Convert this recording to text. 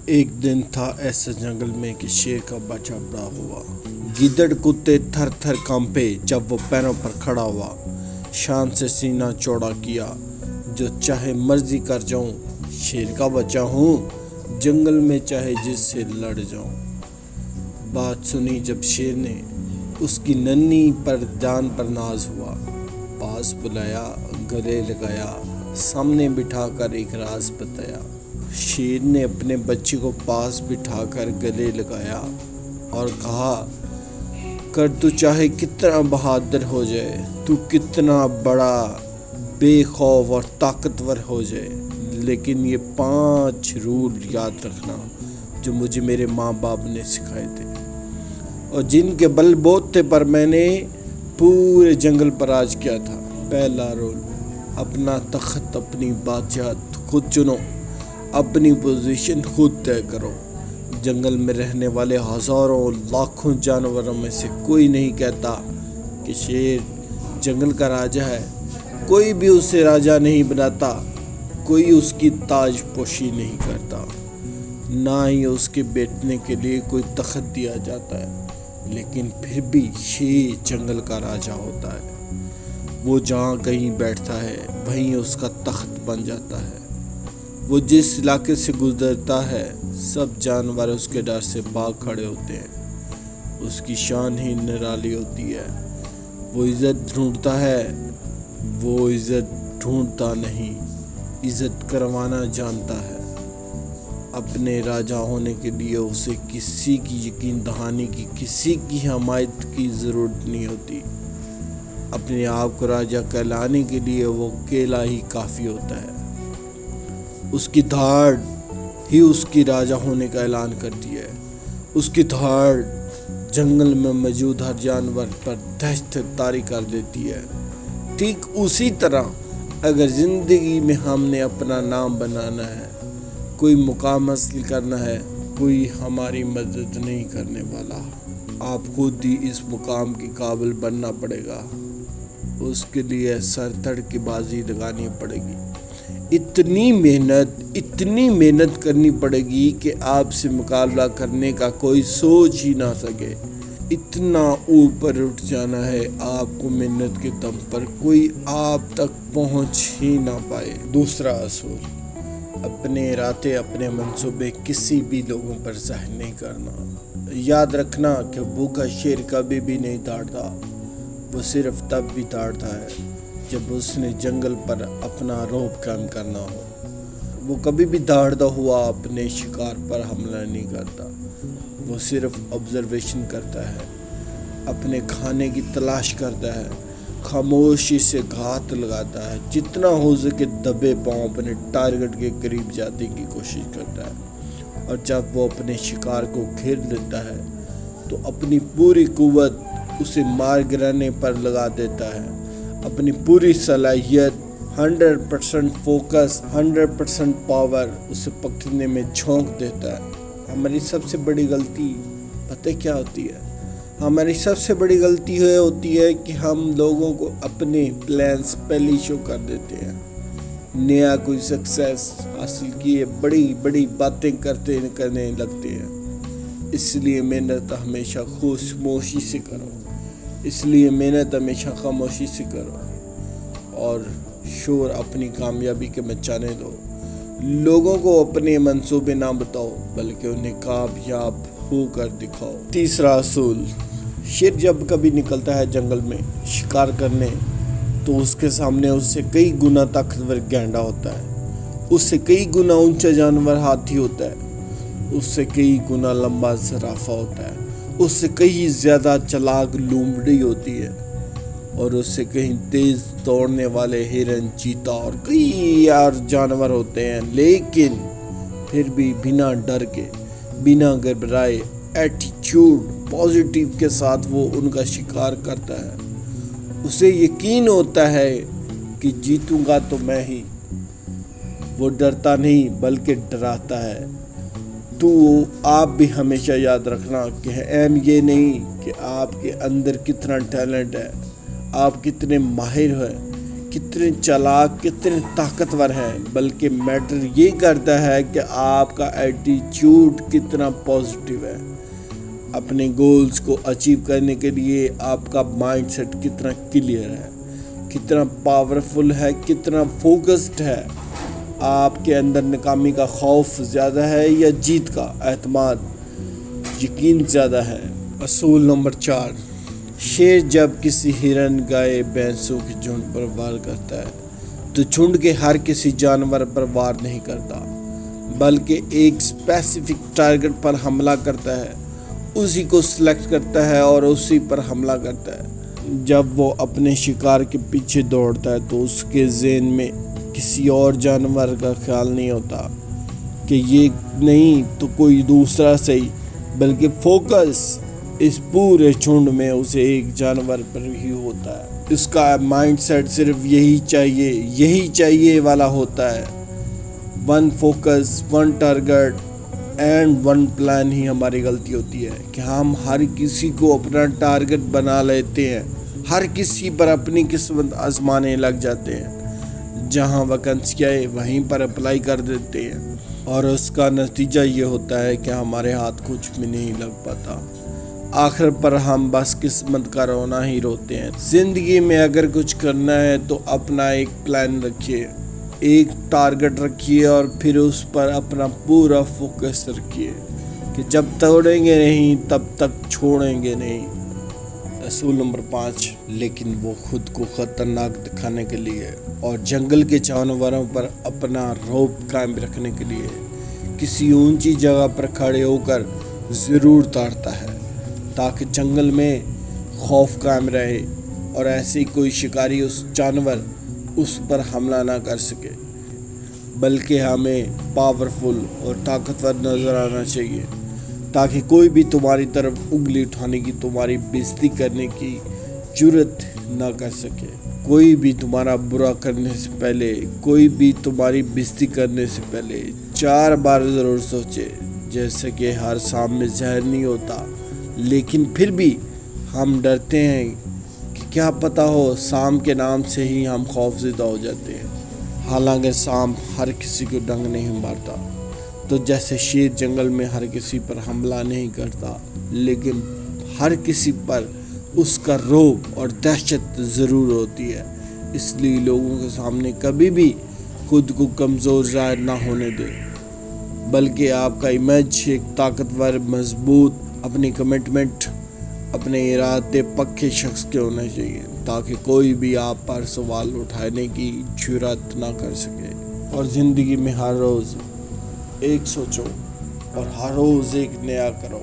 ایک دن تھا ایسا جنگل میں کہ شیر کا بچہ بڑا ہوا۔ گیدڑ کتے تھر تھر کانپے جب وہ پیروں پر کھڑا ہوا۔ شان سے سینہ چوڑا کیا، جو چاہے مرضی کر جاؤں، شیر کا بچہ ہوں، جنگل میں چاہے جس سے لڑ جاؤں۔ بات سنی جب شیر نے، اس کی ننھی پر جان پر ناز ہوا۔ پاس بلایا، گلے لگایا، سامنے بٹھا کر ایک راز بتایا۔ شیر نے اپنے بچے کو پاس بٹھا کر گلے لگایا اور کہا، کر تو چاہے کتنا بہادر ہو جائے، تو کتنا بڑا بے خوف اور طاقتور ہو جائے، لیکن یہ 5 رول یاد رکھنا جو مجھے میرے ماں باپ نے سکھائے تھے اور جن کے بل بوتے پر میں نے پورے جنگل پر راج کیا تھا۔ پہلا رول، اپنا تخت اپنی بادشاہت خود چنو، اپنی پوزیشن خود طے کرو۔ جنگل میں رہنے والے ہزاروں لاکھوں جانوروں میں سے کوئی نہیں کہتا کہ شیر جنگل کا راجہ ہے۔ کوئی بھی اسے راجہ نہیں بناتا، کوئی اس کی تاج پوشی نہیں کرتا، نہ ہی اس کے بیٹھنے کے لیے کوئی تخت دیا جاتا ہے، لیکن پھر بھی شیر جنگل کا راجہ ہوتا ہے۔ وہ جہاں کہیں بیٹھتا ہے وہیں اس کا تخت بن جاتا ہے۔ وہ جس علاقے سے گزرتا ہے سب جانور اس کے ڈر سے بھاگ کھڑے ہوتے ہیں۔ اس کی شان ہی نرالی ہوتی ہے۔ وہ عزت ڈھونڈتا ہے، وہ عزت ڈھونڈتا نہیں، عزت کروانا جانتا ہے۔ اپنے راجہ ہونے کے لیے اسے کسی کی یقین دہانی کی، کسی کی حمایت کی ضرورت نہیں ہوتی۔ اپنے آپ کو راجہ کہلانے کے لیے وہ اکیلا ہی کافی ہوتا ہے۔ اس کی دھاڑ ہی اس کی راجہ ہونے کا اعلان کرتی ہے۔ اس کی دھاڑ جنگل میں موجود ہر جانور پر دہشت طاری کر دیتی ہے۔ ٹھیک اسی طرح اگر زندگی میں ہم نے اپنا نام بنانا ہے، کوئی مقام حاصل کرنا ہے، کوئی ہماری مدد نہیں کرنے والا۔ آپ خود ہی اس مقام کے قابل بننا پڑے گا۔ اس کے لیے سر تڑ کی بازی لگانی پڑے گی۔ اتنی محنت کرنی پڑے گی کہ آپ سے مقابلہ کرنے کا کوئی سوچ ہی نہ سکے۔ اتنا اوپر اٹھ جانا ہے آپ کو محنت کے دم پر کوئی آپ تک پہنچ ہی نہ پائے۔ دوسرا اصول، اپنے ارادے، اپنے منصوبے کسی بھی لوگوں پر ظاہر نہیں کرنا۔ یاد رکھنا کہ بھوکا شیر کبھی بھی نہیں داڑتا، وہ صرف تب بھی داڑتا ہے جب اس نے جنگل پر اپنا رعب قائم کرنا ہو۔ وہ کبھی بھی داڑتا ہوا اپنے شکار پر حملہ نہیں کرتا، وہ صرف آبزرویشن کرتا ہے، اپنے کھانے کی تلاش کرتا ہے، خاموشی سے گھات لگاتا ہے، جتنا ہو سکے دبے پاؤں اپنے ٹارگٹ کے قریب جانے کی کوشش کرتا ہے، اور جب وہ اپنے شکار کو گھیر لیتا ہے تو اپنی پوری قوت اسے مار گرانے پر لگا دیتا ہے، اپنی پوری صلاحیت، 100% فوکس، 100% پاور اسے پکڑنے میں جھونک دیتا ہے۔ ہماری سب سے بڑی غلطی پتہ کیا ہوتی ہے؟ ہماری سب سے بڑی غلطی یہ ہوتی ہے کہ ہم لوگوں کو اپنے پلانس پہلے شو کر دیتے ہیں۔ نیا کوئی سکسیس حاصل کیے بڑی بڑی باتیں کرنے لگتے ہیں۔ اس لیے محنت ہمیشہ خاموشی سے کرو، خاموشی سے کرو اور شور اپنی کامیابی کے مچانے دو۔ لوگوں کو اپنے منصوبے نہ بتاؤ بلکہ انہیں کامیاب ہو کر دکھاؤ۔ تیسرا اصول، شیر جب کبھی نکلتا ہے جنگل میں شکار کرنے تو اس کے سامنے اس سے کئی گنا طاقتور گینڈا ہوتا ہے، اس سے کئی گنا اونچا جانور ہاتھی ہوتا ہے، اس سے کئی گنا لمبا زرافہ ہوتا ہے، اس سے کئی زیادہ چلاک لومڑی ہوتی ہے، اور اس سے کہیں تیز دوڑنے والے ہرن، چیتا اور کئی اور جانور ہوتے ہیں، لیکن پھر بھی بنا ڈر کے، بنا گھبرائے، ایٹیچیوڈ پازیٹیو کے ساتھ وہ ان کا شکار کرتا ہے۔ اسے یقین ہوتا ہے کہ جیتوں گا تو میں ہی۔ وہ ڈرتا نہیں بلکہ ڈراتا ہے۔ تو آپ بھی ہمیشہ یاد رکھنا کہ اہم یہ نہیں کہ آپ کے اندر کتنا ٹیلنٹ ہے، آپ کتنے ماہر ہیں، کتنے چالاک کتنے طاقتور ہیں، بلکہ میٹر یہ کرتا ہے کہ آپ کا ایٹیچیوڈ کتنا پازیٹیو ہے۔ اپنے گولز کو اچیو کرنے کے لیے آپ کا مائنڈ سیٹ کتنا کلیئر ہے، کتنا پاورفل ہے، کتنا فوکسڈ ہے۔ آپ کے اندر ناکامی کا خوف زیادہ ہے یا جیت کا اعتماد یقین زیادہ ہے؟ اصول نمبر 4، شیر جب کسی ہرن گائے بھینسوں کے جھنڈ پر وار کرتا ہے تو جھنڈ کے ہر کسی جانور پر وار نہیں کرتا، بلکہ ایک اسپیسیفک ٹارگٹ پر حملہ کرتا ہے، اسی کو سلیکٹ کرتا ہے اور اسی پر حملہ کرتا ہے۔ جب وہ اپنے شکار کے پیچھے دوڑتا ہے تو اس کے ذہن میں کسی اور جانور کا خیال نہیں ہوتا کہ یہ نہیں تو کوئی دوسرا صحیح، بلکہ فوکس اس پورے جھنڈ میں اسے ایک جانور پر ہی ہوتا ہے۔ اس کا مائنڈ سیٹ صرف یہی چاہیے والا ہوتا ہے۔ One focus, one target and one plan ہی ہماری غلطی ہوتی ہے کہ ہم ہر کسی کو اپنا ٹارگٹ بنا لیتے ہیں، ہر کسی پر اپنی قسمت آزمانے لگ جاتے ہیں، جہاں ویکینسی آئے وہیں پر اپلائی کر دیتے ہیں، اور اس کا نتیجہ یہ ہوتا ہے کہ ہمارے ہاتھ کچھ بھی نہیں لگ پاتا۔ آخر پر ہم بس قسمت کا رونا ہی روتے ہیں۔ زندگی میں اگر کچھ کرنا ہے تو اپنا ایک پلان رکھیے، ایک ٹارگٹ رکھیے اور پھر اس پر اپنا پورا فوکس رکھیے کہ جب توڑیں گے نہیں تب تک چھوڑیں گے نہیں۔ اصول نمبر 5، لیکن وہ خود کو خطرناک دکھانے کے لیے اور جنگل کے جانوروں پر اپنا رعب قائم رکھنے کے لیے کسی اونچی جگہ پر کھڑے ہو کر ضرور تاڑتا ہے تاکہ جنگل میں خوف قائم رہے اور ایسے کوئی شکاری اس جانور اس پر حملہ نہ کر سکے، بلکہ ہمیں پاورفل اور طاقتور نظر آنا چاہیے تاکہ کوئی بھی تمہاری طرف انگلی اٹھانے کی، تمہاری بےزتی کرنے کی جرات نہ کر سکے۔ کوئی بھی تمہارا برا کرنے سے پہلے، کوئی بھی تمہاری بےزتی کرنے سے پہلے 4 بار ضرور سوچے۔ جیسے کہ ہر سام میں زہر نہیں ہوتا، لیکن پھر بھی ہم ڈرتے ہیں کہ کیا پتا ہو سام کے نام سے ہی ہم خوف زدہ ہو جاتے ہیں، حالانکہ سام ہر کسی کو ڈنگ نہیں مارتا۔ تو جیسے شیر جنگل میں ہر کسی پر حملہ نہیں کرتا، لیکن ہر کسی پر اس کا رعب اور دہشت ضرور ہوتی ہے۔ اس لیے لوگوں کے سامنے کبھی بھی خود کو کمزور ظاہر نہ ہونے دے، بلکہ آپ کا امیج ایک طاقتور، مضبوط، اپنی کمٹمنٹ، اپنے ارادے پکے شخص کے ہونے چاہیے تاکہ کوئی بھی آپ پر سوال اٹھانے کی جرات نہ کر سکے۔ اور زندگی میں ہر روز ایک سوچو اور ہر روز ایک نیا کرو۔